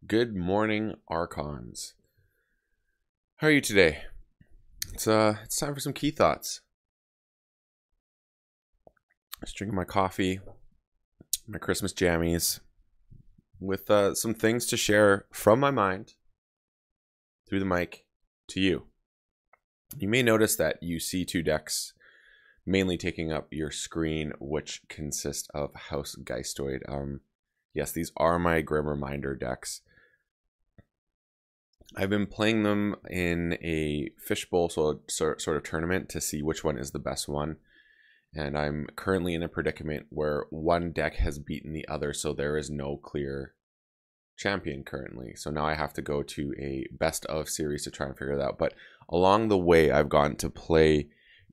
Good morning, Archons. How are you today? It's time for some key thoughts. Just drinking my coffee, my Christmas jammies, with some things to share from my mind through the mic to you. You may notice that you see two decks mainly taking up your screen, which consist of House Geistoid. Yes, these are my Grim Reminder decks. I've been playing them in a fishbowl sort of tournament to see which one is the best one. And I'm currently in a predicament where one deck has beaten the other, so there is no clear champion currently. So now I have to go to a best of series to try and figure it out. But along the way, I've gotten to play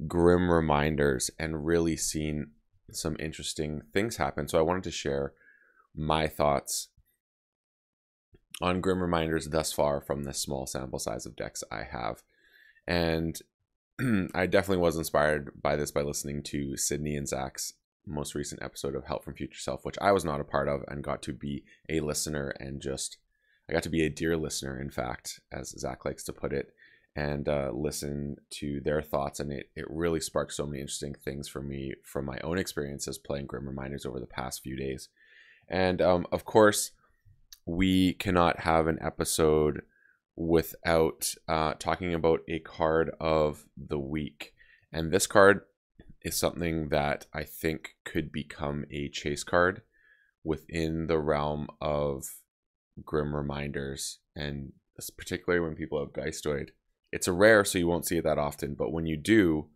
Grim Reminders and really seen some interesting things happen. So I wanted to share my thoughts on Grim Reminders thus far from this small sample size of decks I have. And I definitely was inspired by this by listening to Sydney and Zach's most recent episode of Help from Future Self, which I was not a part of and got to be a listener and I got to be a dear listener, in fact, as Zach likes to put it, and listen to their thoughts. And it really sparked so many interesting things for me from my own experiences playing Grim Reminders over the past few days. And of course, we cannot have an episode without talking about a card of the week. And this card is something that I think could become a chase card within the realm of Grim Reminders, and particularly when people have Geistoid. It's a rare, so you won't see it that often, but when you do,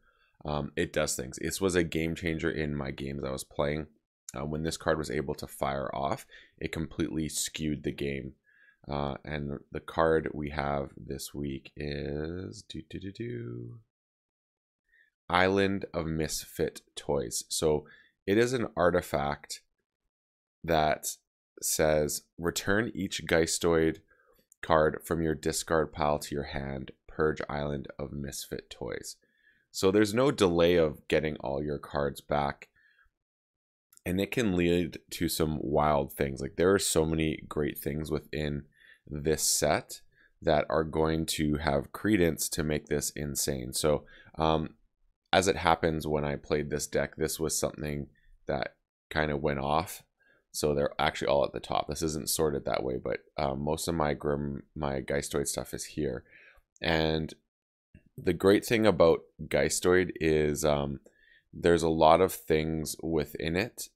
it does things. This was a game changer in my games I was playing. When this card was able to fire off, it completely skewed the game. And the card we have this week is Island of Misfit Toys. So it is an artifact that says return each Geistoid card from your discard pile to your hand, purge Island of Misfit Toys. So there's no delay of getting all your cards back. And it can lead to some wild things. Like, there are so many great things within this set that are going to have credence to make this insane. So as it happens, when I played this deck, this was something that kind of went off. So they're actually all at the top. This isn't sorted that way, but most of my Geistoid stuff is here. And the great thing about Geistoid is there's a lot of things within it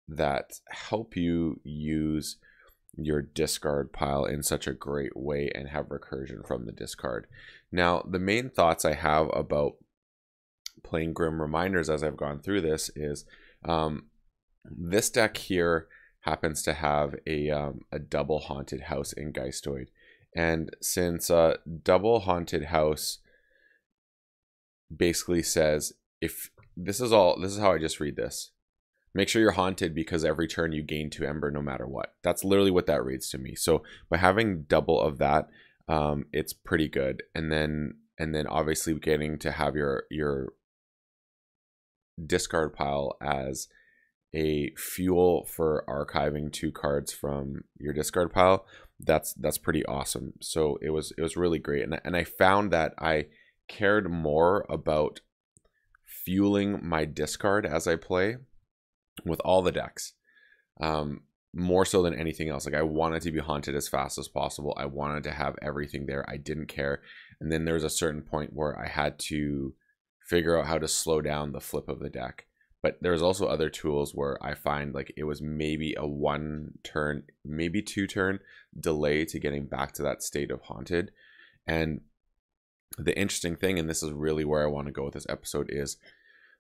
that help you use your discard pile in such a great way and have recursion from the discard. Now, the main thoughts I have about playing Grim Reminders as I've gone through this is this deck here happens to have a double Haunted House in Geistoid. And since double Haunted House basically says, if this is how I just read this. Make sure you're haunted because every turn you gain 2 Ember no matter what. That's literally what that reads to me. So by having double of that, it's pretty good. And then obviously getting to have your discard pile as a fuel for archiving 2 cards from your discard pile, that's pretty awesome. So it was really great. And I found that I cared more about fueling my discard as I play with all the decks, more so than anything else. Like, I wanted to be haunted as fast as possible. I wanted to have everything there. I didn't care. And then there was a certain point where I had to figure out how to slow down the flip of the deck. But there's also other tools where I find like it was maybe a 1 turn, maybe 2 turn delay to getting back to that state of haunted. And the interesting thing, and this is really where I want to go with this episode, is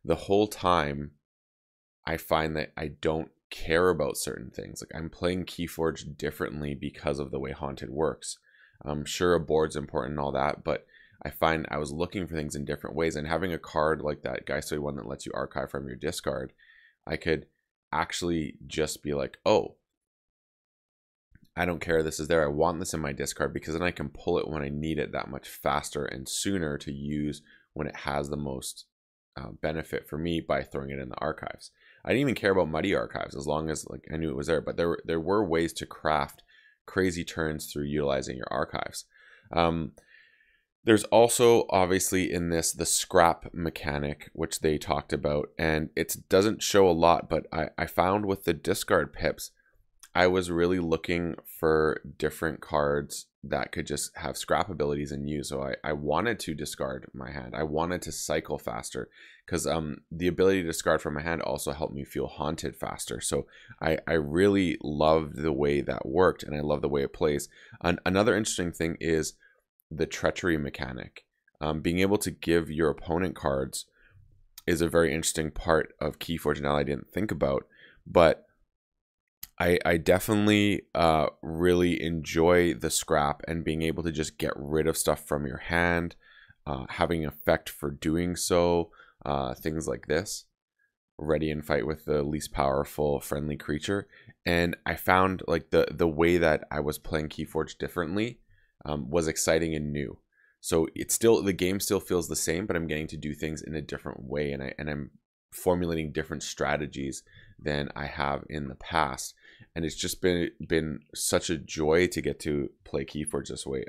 the whole time I find that I don't care about certain things. Like, I'm playing KeyForge differently because of the way Haunted works. I'm sure a board's important and all that, but I find I was looking for things in different ways, and having a card like that Geistoid one that lets you archive from your discard, I could actually just be like, oh, I don't care, this is there, I want this in my discard, because then I can pull it when I need it that much faster and sooner to use when it has the most benefit for me by throwing it in the archives. I didn't even care about Muddy Archives as long as like I knew it was there, but there were ways to craft crazy turns through utilizing your archives. There's also obviously in this the scrap mechanic, which they talked about, and it doesn't show a lot, but I found with the discard pips, I was really looking for different cards that could just have scrap abilities and use. So I wanted to discard my hand. I wanted to cycle faster because the ability to discard from my hand also helped me feel haunted faster. So I really loved the way that worked, and I love the way it plays. Another interesting thing is the treachery mechanic. Being able to give your opponent cards is a very interesting part of KeyForge now I didn't think about, but I definitely really enjoy the scrap and being able to just get rid of stuff from your hand, having effect for doing so, things like this. Ready and fight with the least powerful friendly creature. And I found like the way that I was playing KeyForge differently was exciting and new. So it's still, the game still feels the same, but I'm getting to do things in a different way, and I'm formulating different strategies than I have in the past. And it's just been such a joy to get to play KeyForge this way.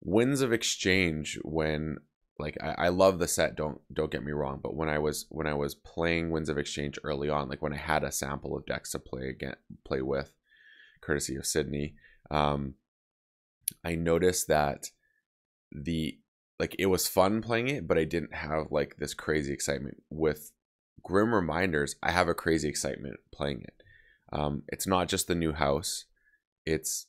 Winds of Exchange, when like I love the set, don't get me wrong, but when I was playing Winds of Exchange early on, like when I had a sample of decks to play with, courtesy of Sydney, I noticed that it was fun playing it, but I didn't have like this crazy excitement. With Grim Reminders, I have a crazy excitement playing it. It's not just the new house, it's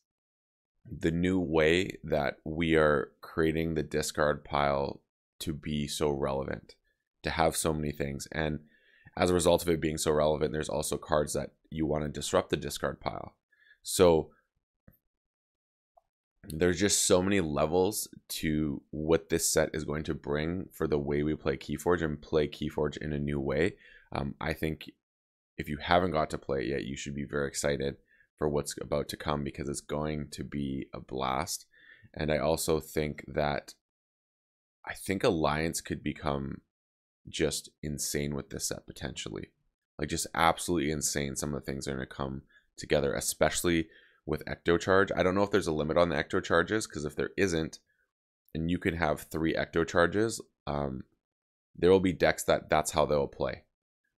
the new way that we are creating the discard pile to be so relevant, to have so many things. And as a result of it being so relevant, there's also cards that you want to disrupt the discard pile. So there's just so many levels to what this set is going to bring for the way we play KeyForge and play KeyForge in a new way. I think if you haven't got to play it yet, you should be very excited for what's about to come, because it's going to be a blast. And I also think that Alliance could become just insane with this set potentially. Like just absolutely insane. Some of the things are going to come together, especially with Ecto Charge. I don't know if there's a limit on the Ecto Charges, because if there isn't, and you can have 3 Ecto Charges, there will be decks that's how they'll play.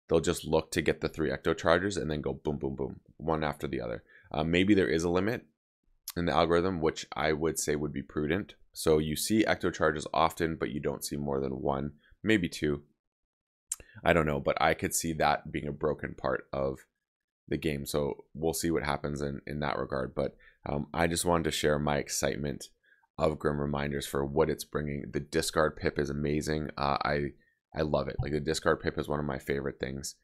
They'll just look to get the 3 Ecto Charges and then go boom, boom, boom, one after the other. Maybe there is a limit in the algorithm, which I would say would be prudent. So you see Ecto Charges often, but you don't see more than 1, maybe 2. I don't know, but I could see that being a broken part of the game. So we'll see what happens in that regard. But I just wanted to share my excitement of Grim Reminders for what it's bringing. The discard pip is amazing. I love it. Like the discard pip is one of my favorite things.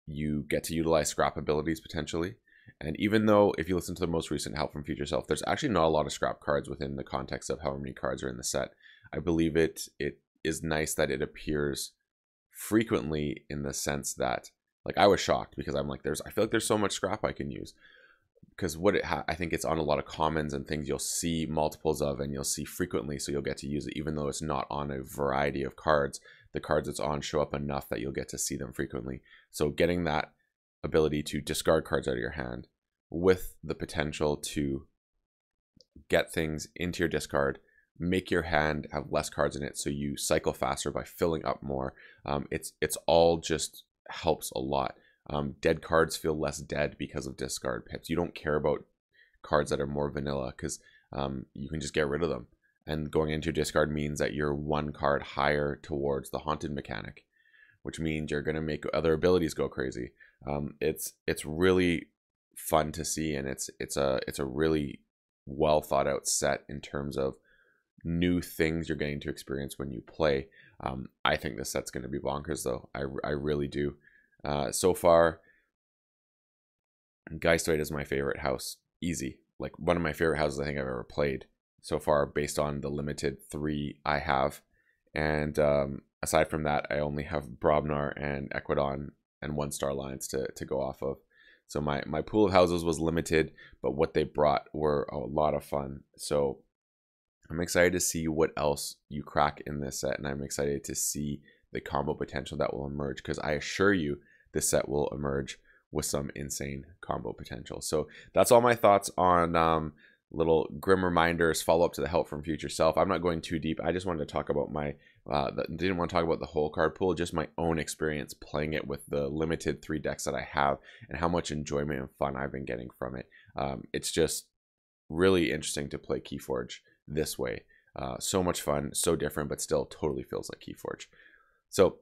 You get to utilize scrap abilities potentially. And even though if you listen to the most recent Help from Future Self, there's actually not a lot of scrap cards within the context of how many cards are in the set. I believe it is nice that it appears frequently, in the sense that, like, I was shocked because I'm like, I feel like there's so much scrap I can use, because I think it's on a lot of commons and things you'll see multiples of and you'll see frequently, so you'll get to use it even though it's not on a variety of cards. The cards it's on show up enough that you'll get to see them frequently. So getting that ability to discard cards out of your hand with the potential to get things into your discard, make your hand have less cards in it so you cycle faster by filling up more. It's all just helps a lot. Dead cards feel less dead because of discard pips. You don't care about cards that are more vanilla because you can just get rid of them. And going into your discard means that you're 1 card higher towards the haunted mechanic, which means you're going to make other abilities go crazy. It's really fun to see, and it's a really well thought out set in terms of new things you're getting to experience when you play. I think this set's going to be bonkers though. I really do. So far, Geistweight is my favorite house. Easy. Like one of my favorite houses I think I've ever played so far, based on the limited 3 I have. And aside from that, I only have Brobnar and Equidon and 1-star lines to go off of. So my pool of houses was limited, but what they brought were a lot of fun. So I'm excited to see what else you crack in this set, and I'm excited to see the combo potential that will emerge, because I assure you this set will emerge with some insane combo potential. So that's all my thoughts on little grim reminders, follow up to the help from future self. I'm not going too deep. I just wanted to talk about my didn't want to talk about the whole card pool, just my own experience playing it with the limited 3 decks that I have and how much enjoyment and fun I've been getting from it. It's just really interesting to play KeyForge this way. So much fun, so different, but still totally feels like KeyForge. So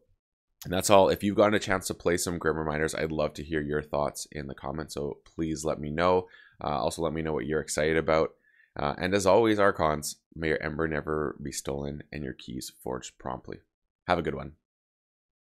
and that's all. If you've gotten a chance to play some Grim Reminders, I'd love to hear your thoughts in the comments. So please let me know. Also, let me know what you're excited about. And as always, Archons, may your ember never be stolen and your keys forged promptly. Have a good one.